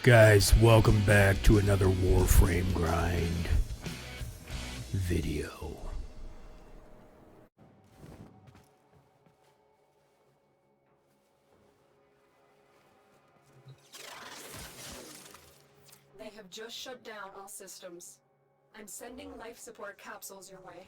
Guys, welcome back to another Warframe grind video. They have just shut down all systems. I'm sending life support capsules your way.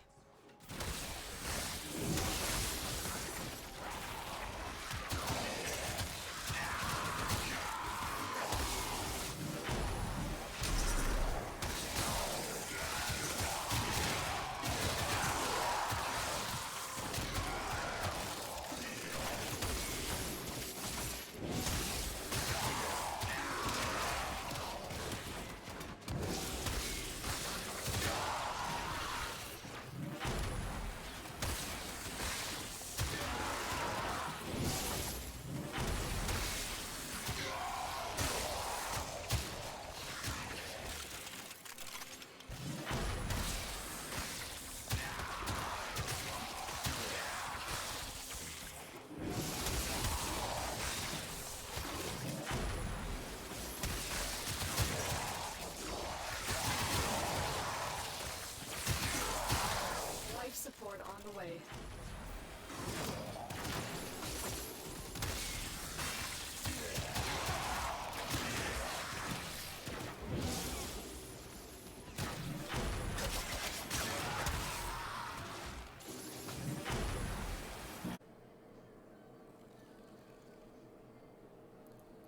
Life support on the way.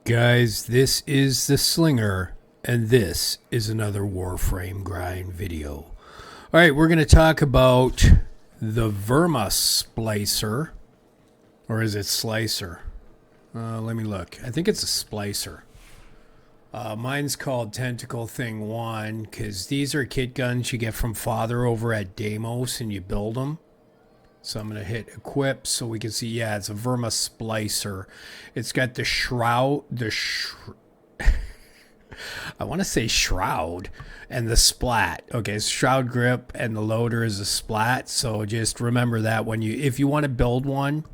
Guys, this is the Slinger, and this is another Warframe grind video. Alright, we're going to talk about the Vermisplicer. Or is it Slicer? Let me look. I think it's a Splicer. Mine's called Tentacle Thing 1, because these are kit guns you get from Father over at Deimos, and you build them. So I'm going to hit equip so we can see, yeah, it's a Vermisplicer. It's got the shroud, I want to say shroud, and the splat. Okay, so shroud grip and the loader is a splat. So just remember that when if you want to build one,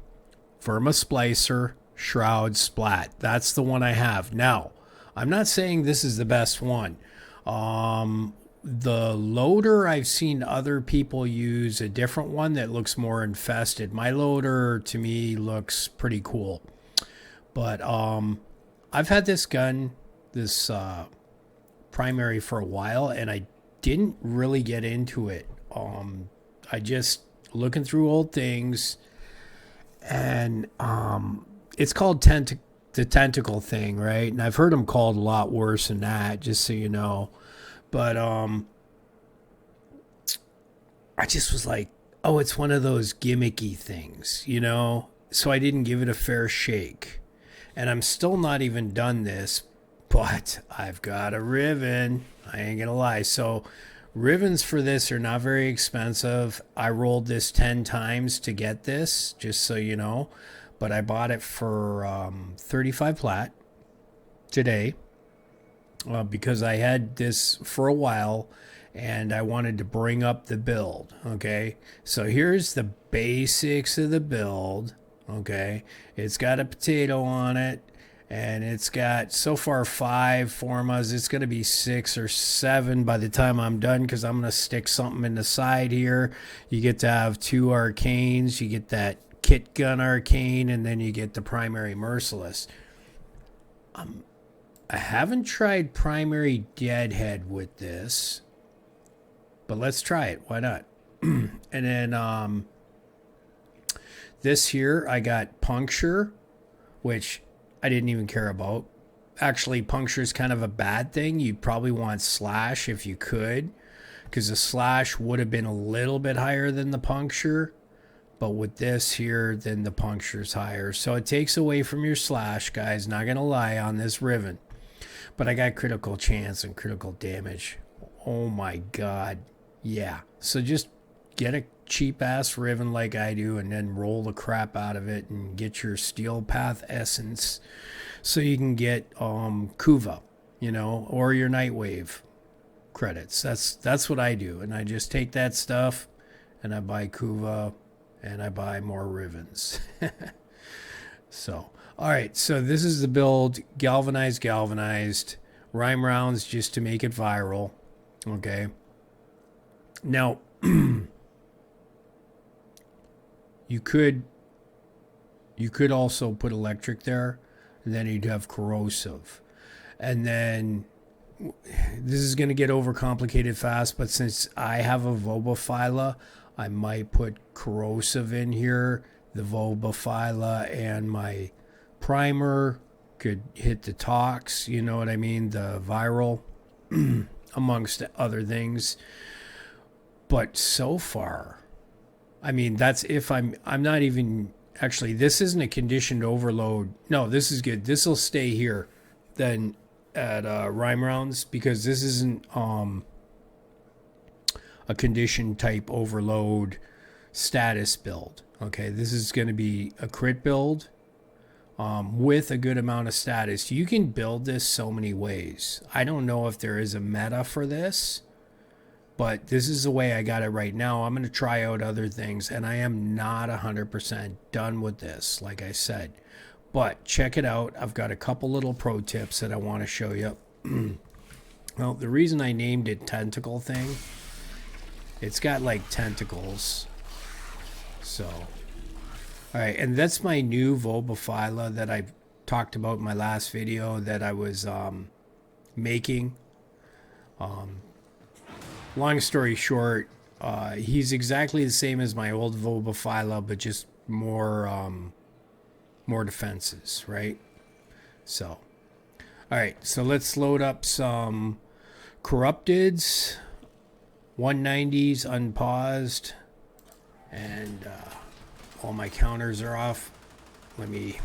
Vermisplicer, shroud, splat. That's the one I have. Now, I'm not saying this is the best one. The loader, I've seen other people use a different one that looks more infested. My loader, to me, looks pretty cool. But I've had this gun, this primary, for a while, and I didn't really get into it. I just, looking through old things, and it's called the Tentacle Thing, right? And I've heard them called a lot worse than that, just so you know. But I just was like, oh, it's one of those gimmicky things, you know? So I didn't give it a fair shake. And I'm still not even done this, but I've got a Riven. I ain't gonna lie. So Rivens for this are not very expensive. I rolled this 10 times to get this, just so you know. But I bought it for 35 plat today. Because I had this for a while and I wanted to bring up the build. Okay, so here's the basics of the build. Okay, it's got a potato on it, and it's got so far 5 formas. It's going to be 6 or 7 by the time I'm done, because I'm going to stick something in the side here. You get to have 2 arcanes. You get that kit gun arcane, and then you get the primary merciless. I haven't tried primary deadhead with this, but let's try it. Why not? And then this here, I got puncture, which I didn't even care about. Actually, puncture is kind of a bad thing. You'd probably want slash if you could, because the slash would have been a little bit higher than the puncture. But with this here, then the puncture's higher. So it takes away from your slash, guys. Not going to lie on this Riven. But I got critical chance and critical damage. Oh my god. Yeah. So just get a cheap ass Riven like I do, and then roll the crap out of it and get your Steel Path Essence so you can get Kuva, you know, or your Nightwave credits. That's what I do. And I just take that stuff and I buy Kuva and I buy more Rivens. So, all right, so this is the build, galvanized. Rhyme rounds just to make it viral. Okay. Now, you could also put electric there, and then you'd have corrosive. And then this is going to get overcomplicated fast, but since I have a Vermisplicer, I might put corrosive in here. The Vermisplicer and my primer could hit the tox, you know what I mean, the viral, amongst other things. But so far, I mean, that's if I'm not even, actually, this isn't a conditioned overload. No, this is good. This will stay here then at rhyme rounds, because this isn't a condition type overload status build. Okay, this is going to be a crit build with a good amount of status. You can build this so many ways. I don't know if there is a meta for this, but this is the way I got it right now. I'm going to try out other things, and I am not 100% done with this, like I said. But check it out. I've got a couple little pro tips that I want to show you. Well, the reason I named it Tentacle Thing, it's got like tentacles. So, all right, and that's my new Vermisplicer that I talked about in my last video that I was making. Long story short, he's exactly the same as my old Vermisplicer, but just more defenses, right? So, all right, so let's load up some Corrupteds, 190s unpaused, and all my counters are off. Let me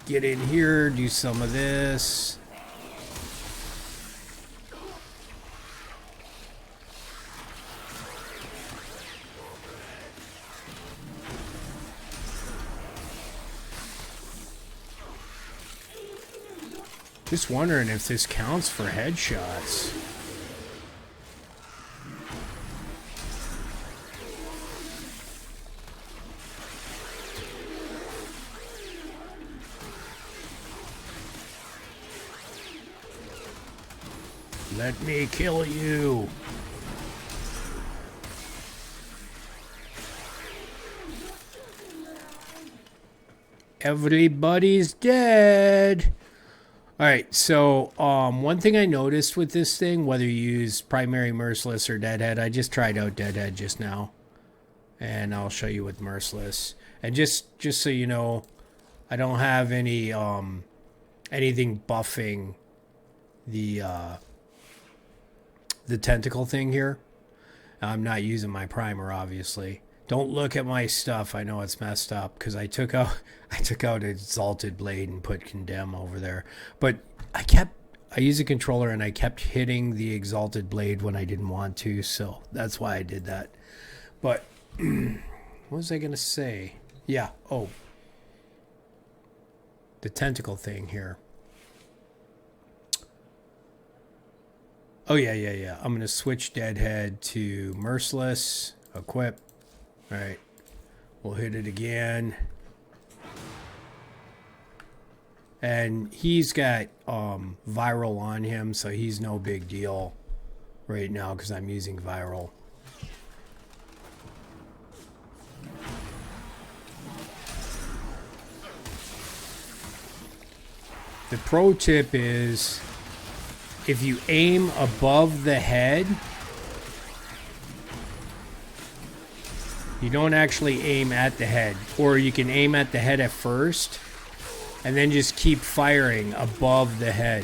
get in here, do some of this. Just wondering if this counts for headshots. Let me kill you. Everybody's dead. All right, so one thing I noticed with this thing, whether you use primary merciless or deadhead, I just tried out deadhead just now, and I'll show you with merciless. And just so you know, I don't have any anything buffing the tentacle thing here. I'm not using my primer, obviously. Don't look at my stuff. I know it's messed up because I took out Exalted Blade and put Condemn over there. But I used a controller and I kept hitting the Exalted Blade when I didn't want to, so that's why I did that. But what was I gonna say? Yeah, oh. The tentacle thing here. Oh yeah. I'm gonna switch Deadhead to Merciless, equip. Alright, we'll hit it again. And he's got viral on him, so he's no big deal right now because I'm using viral. The pro tip is if you aim above the head, you don't actually aim at the head, or you can aim at the head at first and then just keep firing above the head.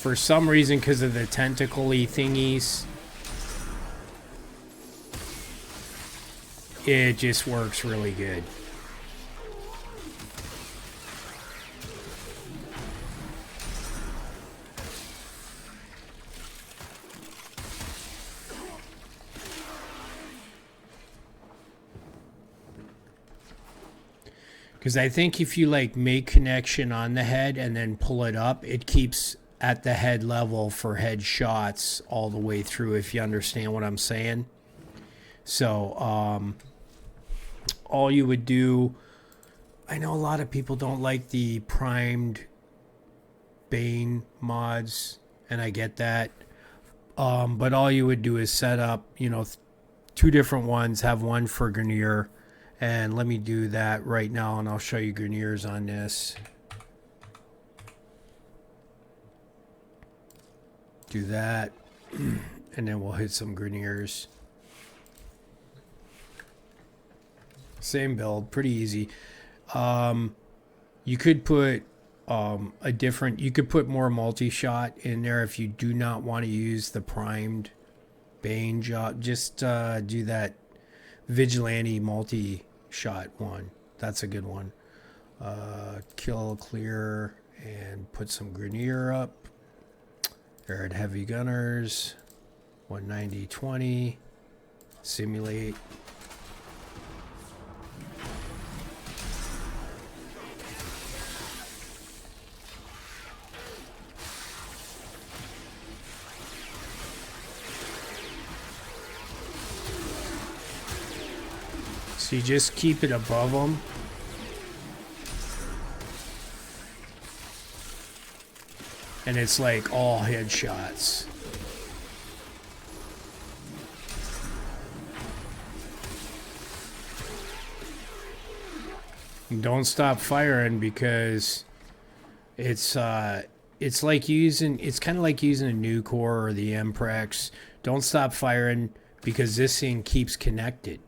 For some reason, because of the tentacle-y thingies, it just works really good. Because I think if you like make connection on the head and then pull it up, it keeps at the head level for head shots all the way through, if you understand what I'm saying. So all you would do, I know a lot of people don't like the primed Bane mods, and I get that. But all you would do is set up, you know, two different ones, have one for Grineer, and let me do that right now, and I'll show you Grineers on this. Do that, and then we'll hit some Grineers. Same build, pretty easy. You could put you could put more multi-shot in there if you do not want to use the primed Bane job. Just do that Vigilante multi-shot one. That's a good one. Kill, clear, and put some Grineer up. They're at heavy gunners. 190-20. Simulate. So you just keep it above them. And it's like all headshots. And don't stop firing because it's like using, it's kind of like using a new core or the Mprex. Don't stop firing because this thing keeps connected.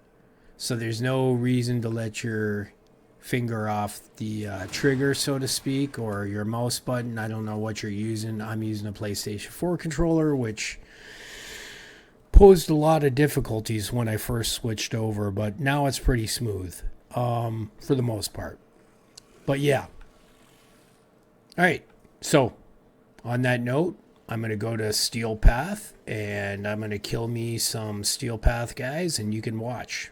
So there's no reason to let your finger off the trigger, so to speak, or your mouse button. I don't know what you're using. I'm using a PlayStation 4 controller, which posed a lot of difficulties when I first switched over, but now it's pretty smooth for the most part. But yeah. All right. So on that note, I'm going to go to Steel Path, and I'm going to kill me some Steel Path guys, and you can watch.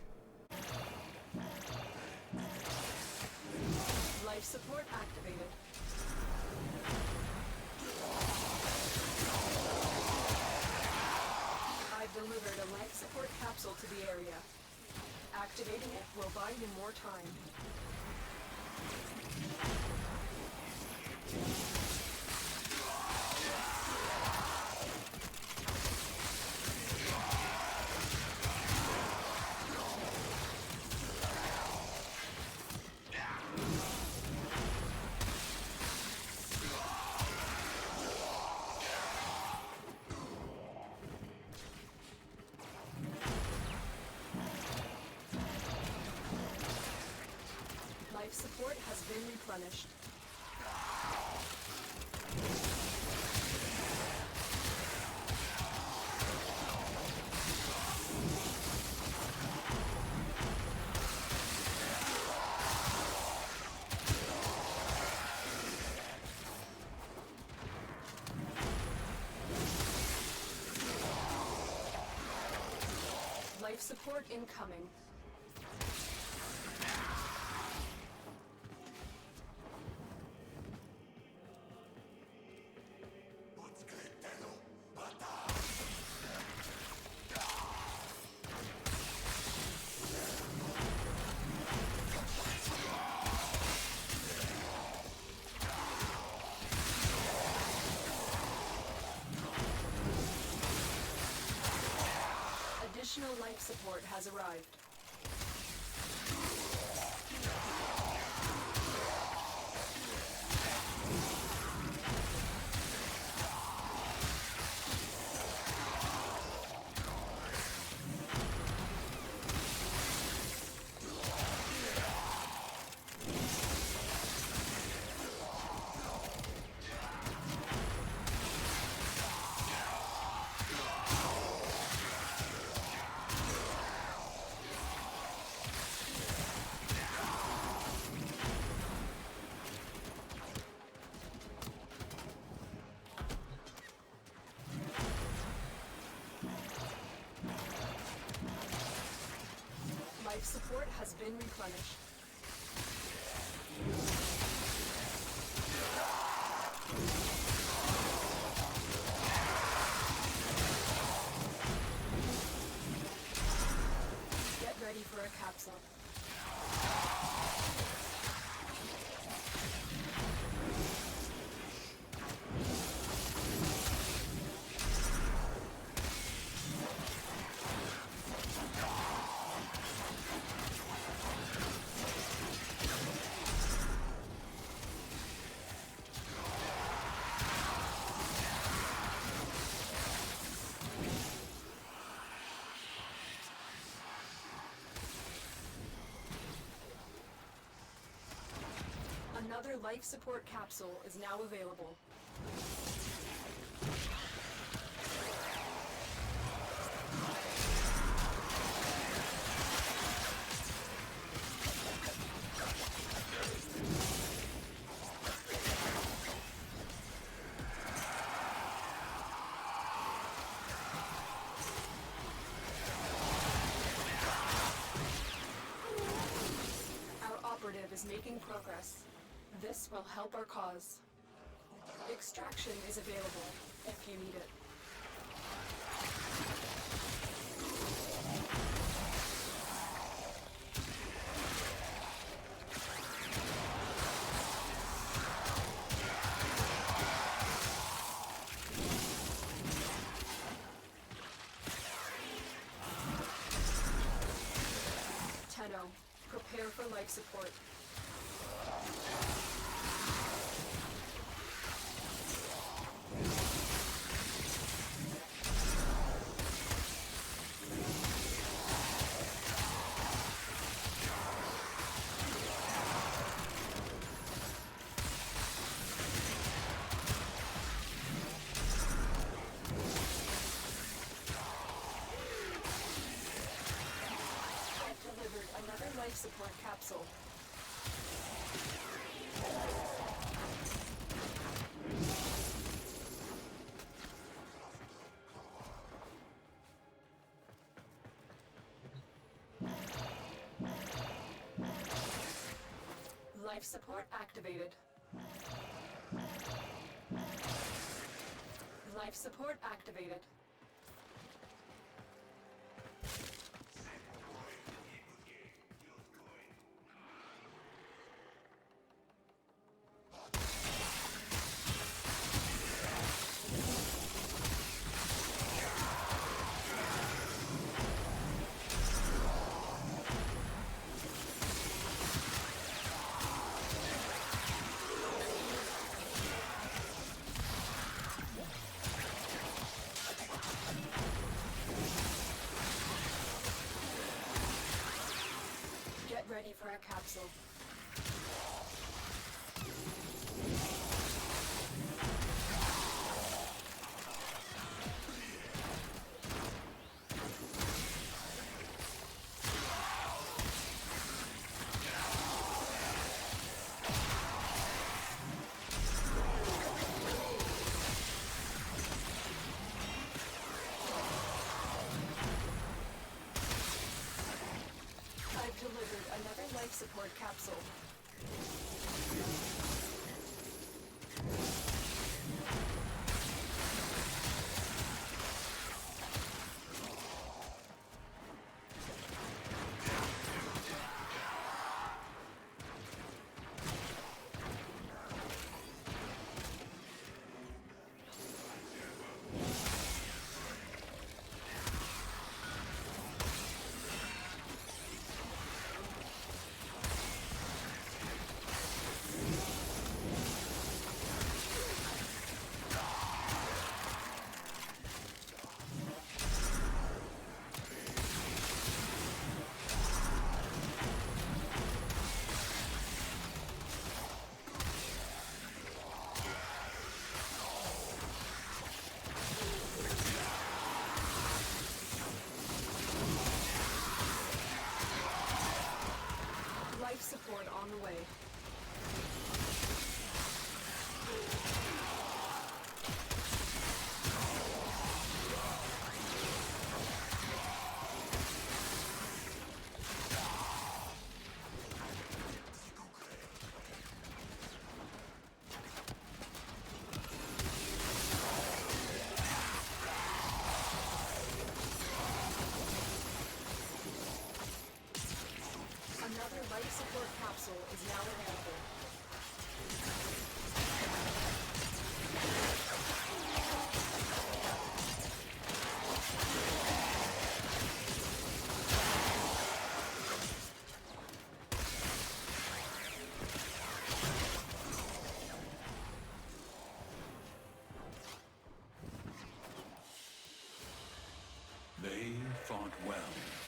Support activated. I've delivered a life support capsule to the area. Activating it will buy you more time. Support has been replenished. Life support incoming. Additional life support has arrived. Life support has been replenished. Get ready for a capsule. Another life support capsule is now available. Is making progress. This will help our cause. Extraction is available if you need it. Tenno, prepare for life support. Another life support capsule. Life support activated. Life support activated. Get ready for a capsule. I've delivered another life support capsule. Life support on the way. Another life support capsule is now available. They fought well.